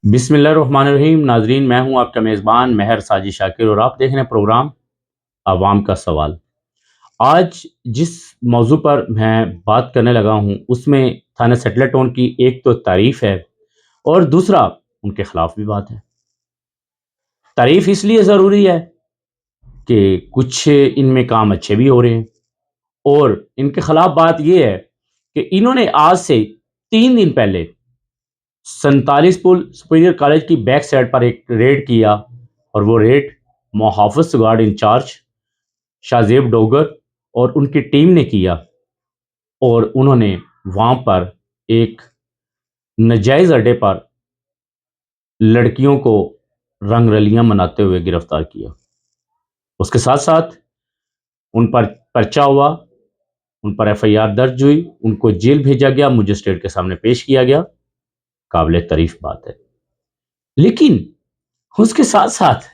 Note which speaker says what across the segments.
Speaker 1: بسم اللہ الرحمن الرحیم. ناظرین، میں ہوں آپ کا میزبان مہر ساجد شاکر اور آپ دیکھ رہے ہیں پروگرام عوام کا سوال. آج جس موضوع پر میں بات کرنے لگا ہوں اس میں تھانہ سیٹلر ٹون کی ایک تو تعریف ہے اور دوسرا ان کے خلاف بھی بات ہے. تعریف اس لیے ضروری ہے کہ کچھ ان میں کام اچھے بھی ہو رہے ہیں، اور ان کے خلاف بات یہ ہے کہ انہوں نے آج سے 3 دن پہلے 47 پل سپیریئر کالج کی بیک سائڈ پر ایک ریڈ کیا، اور وہ ریڈ محافظ گارڈ انچارج شاہ زیب ڈوگر اور ان کی ٹیم نے کیا، اور انہوں نے وہاں پر ایک نجائز اڈے پر لڑکیوں کو رنگ رلیاں مناتے ہوئے گرفتار کیا. اس کے ساتھ ساتھ ان پر پرچہ ہوا، ان پر ایف آئی آر درج ہوئی، ان کو جیل بھیجا گیا، مجسٹریٹ کے سامنے پیش کیا گیا. قابل تعریف بات ہے. لیکن اس کے ساتھ ساتھ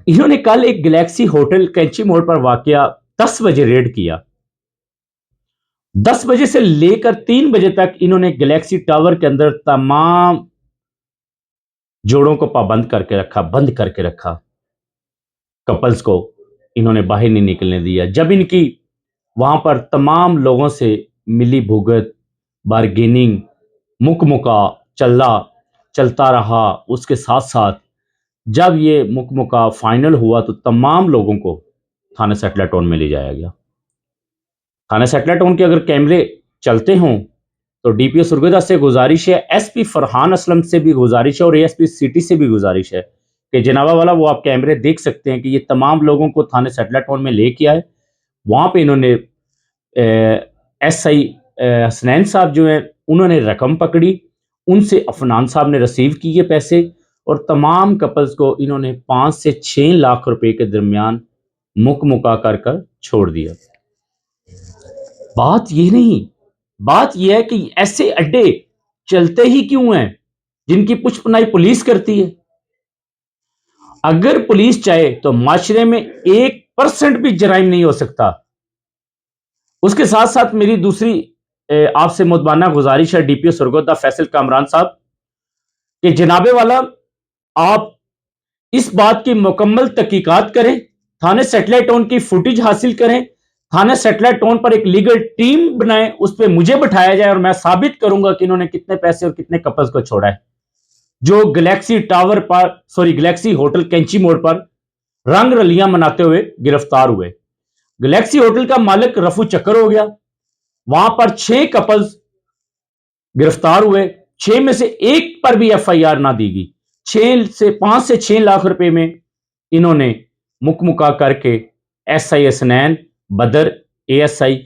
Speaker 1: انہوں نے کل ایک گلیکسی ہوٹل کینچی موڑ پر واقع 10 بجے ریڈ کیا. 10 بجے سے لے کر 3 بجے تک انہوں نے گلیکسی ٹاور کے اندر تمام جوڑوں کو پابند کر کے رکھا، بند کر کے رکھا. کپلز کو انہوں نے باہر نہیں نکلنے دیا. جب ان کی وہاں پر تمام لوگوں سے ملی بھگت، بارگیننگ، مکا چلتا رہا، اس کے ساتھ ساتھ جب یہ مکا فائنل ہوا تو تمام لوگوں کو تھانہ سیٹلر ٹون میں لے جایا گیا. تھانہ سیٹلر ٹون کے اگر کیمرے چلتے ہوں تو ڈی پی او سرگودا سے گزارش ہے، ایس پی فرحان اسلم سے بھی گزارش ہے، اور ایس پی سٹی سے بھی گزارش ہے کہ جنابہ والا وہ آپ کیمرے دیکھ سکتے ہیں کہ یہ تمام لوگوں کو تھانہ سیٹلر ٹون میں لے کے آئے. وہاں پہ انہوں نے ایس آئی حسنین صاحب جو ہیں انہوں نے رقم پکڑی، ان سے عفنان صاحب نے ریسیو کیے پیسے، اور تمام کپلز کو انہوں نے 5 سے 6 لاکھ روپے کے درمیان مکا کر چھوڑ دیا. بات یہ نہیں، بات یہ ہے کہ ایسے اڈے چلتے ہی کیوں ہیں جن کی پچھ پنائی پولیس کرتی ہے. اگر پولیس چاہے تو معاشرے میں 1% بھی جرائم نہیں ہو سکتا. اس کے ساتھ ساتھ میری دوسری آپ سے مدبانہ گزارش ہے ڈی پی او سرگودا فیصل کامران صاحب کہ جناب والا آپ اس بات کی مکمل تحقیقات کریں، تھانہ سیٹلر ٹون کی فوٹیج حاصل کریں، تھانہ سیٹلر ٹون پر ایک لیگل ٹیم بنائیں، اس پہ مجھے بٹھایا جائے اور میں ثابت کروں گا کہ انہوں نے کتنے پیسے اور کتنے کپلز کو چھوڑا ہے جو گلیکسی ٹاور پر گلیکسی ہوٹل کینچی موڑ پر رنگ رلیاں مناتے ہوئے گرفتار ہوئے. گلیکسی ہوٹل کا مالک رفو چکر ہو گیا. وہاں پر 6 کپلز گرفتار ہوئے، 6 میں سے ایک پر بھی ایف آئی آر نہ دی گئی. 5 سے 6 لاکھ روپے میں انہوں نے مکا کر کے S I Hasnain, Badar A S I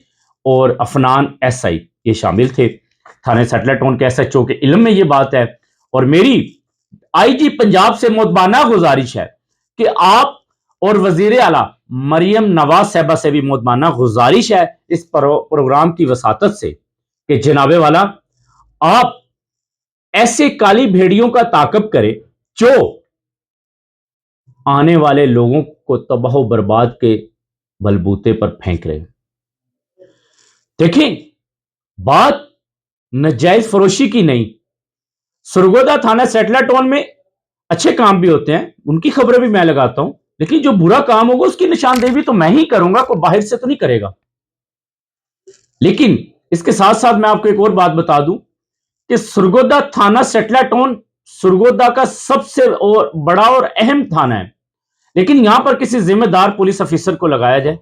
Speaker 1: اور عفنان ایس آئی یہ شامل تھے. تھانہ سیٹلر ٹون کے ایس ایچ او کے علم میں یہ بات ہے، اور میری آئی جی پنجاب سے مدبانہ گزارش ہے کہ آپ اور وزیر اعلیٰ مریم نواز صاحبہ سے بھی مدبانہ گزارش ہے اس پروگرام کی وساطت سے کہ جناب والا آپ ایسے کالی بھیڑیوں کا تعاقب کرے جو آنے والے لوگوں کو تباہ و برباد کے بلبوتے پر پھینک رہے. دیکھیں، بات نجائز فروشی کی نہیں. سرگودا تھانہ سیٹلر ٹون میں اچھے کام بھی ہوتے ہیں، ان کی خبریں بھی میں لگاتا ہوں، لیکن جو برا کام ہوگا اس کی نشاندہی بھی تو میں ہی کروں گا، کوئی باہر سے تو نہیں کرے گا. لیکن اس کے ساتھ ساتھ میں آپ کو ایک اور بات بتا دوں کہ سرگودا تھانہ سیٹلر ٹون سرگودا کا سب سے بڑا اور اہم تھانہ ہے، لیکن یہاں پر کسی ذمہ دار پولیس افیسر کو لگایا جائے،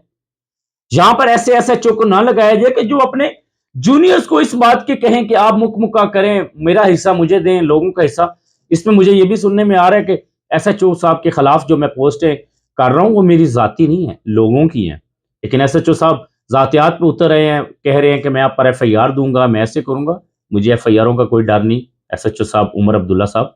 Speaker 1: یہاں پر ایسے ایس ایچ او کو نہ لگایا جائے کہ جو اپنے جونیئرز کو اس بات کے کہیں کہ آپ مکا کریں، میرا حصہ مجھے دیں، لوگوں کا حصہ. اس میں مجھے یہ بھی سننے میں آ رہا ہے کہ ایس ایچ او صاحب کے خلاف جو میں پوسٹیں کر رہا ہوں وہ میری ذاتی نہیں ہیں، لوگوں کی ہیں. لیکن ایس ایچ او صاحب ذاتیات پہ اتر رہے ہیں، کہہ رہے ہیں کہ میں آپ پر ایف آئی آر دوں گا، میں ایسے کروں گا. مجھے ایف آئی آروں کا کوئی ڈر نہیں. ایس ایچ او صاحب عمر عبداللہ صاحب،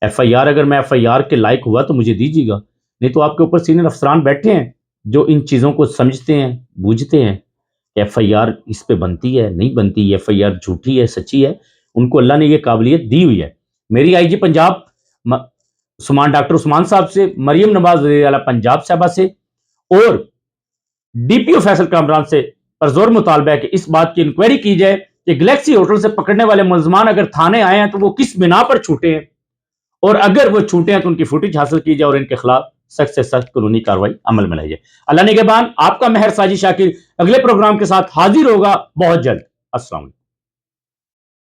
Speaker 1: ایف آئی آر اگر میں ایف آئی آر کے لائق ہوا تو مجھے دیجیے گا، نہیں تو آپ کے اوپر سینئر افسران بیٹھے ہیں جو ان چیزوں کو سمجھتے ہیں، بوجھتے ہیں کہ ایف آئی آر اس پہ بنتی ہے نہیں بنتی، ایف آئی آر جھوٹی ہے سچی ہے. ان کو اللہ نے یہ قابلیت دی ہوئی ہے. میری آئی جی پنجاب ڈاکٹر عثمان صاحب سے، مریم نواز وزیر اعلیٰ پنجاب صاحبہ سے اور ڈی پی او فیصل کامران سے پرزور مطالبہ ہے کہ اس بات کی انکوائری کی جائے کہ گلیکسی ہوٹل سے پکڑنے والے ملزمان اگر تھانے آئے ہیں تو وہ کس بنا پر چھوٹے ہیں. اور اگر وہ چھوٹے ہیں تو ان کی فوٹیج حاصل کی جائے اور ان کے خلاف سخت سے سخت قانونی کاروائی عمل میں لائی جائے۔ اللہ نگہبان، آپ کا مہر ساجد شاکر اگلے پروگرام کے ساتھ حاضر ہوگا بہت جلد۔ السلام علیکم۔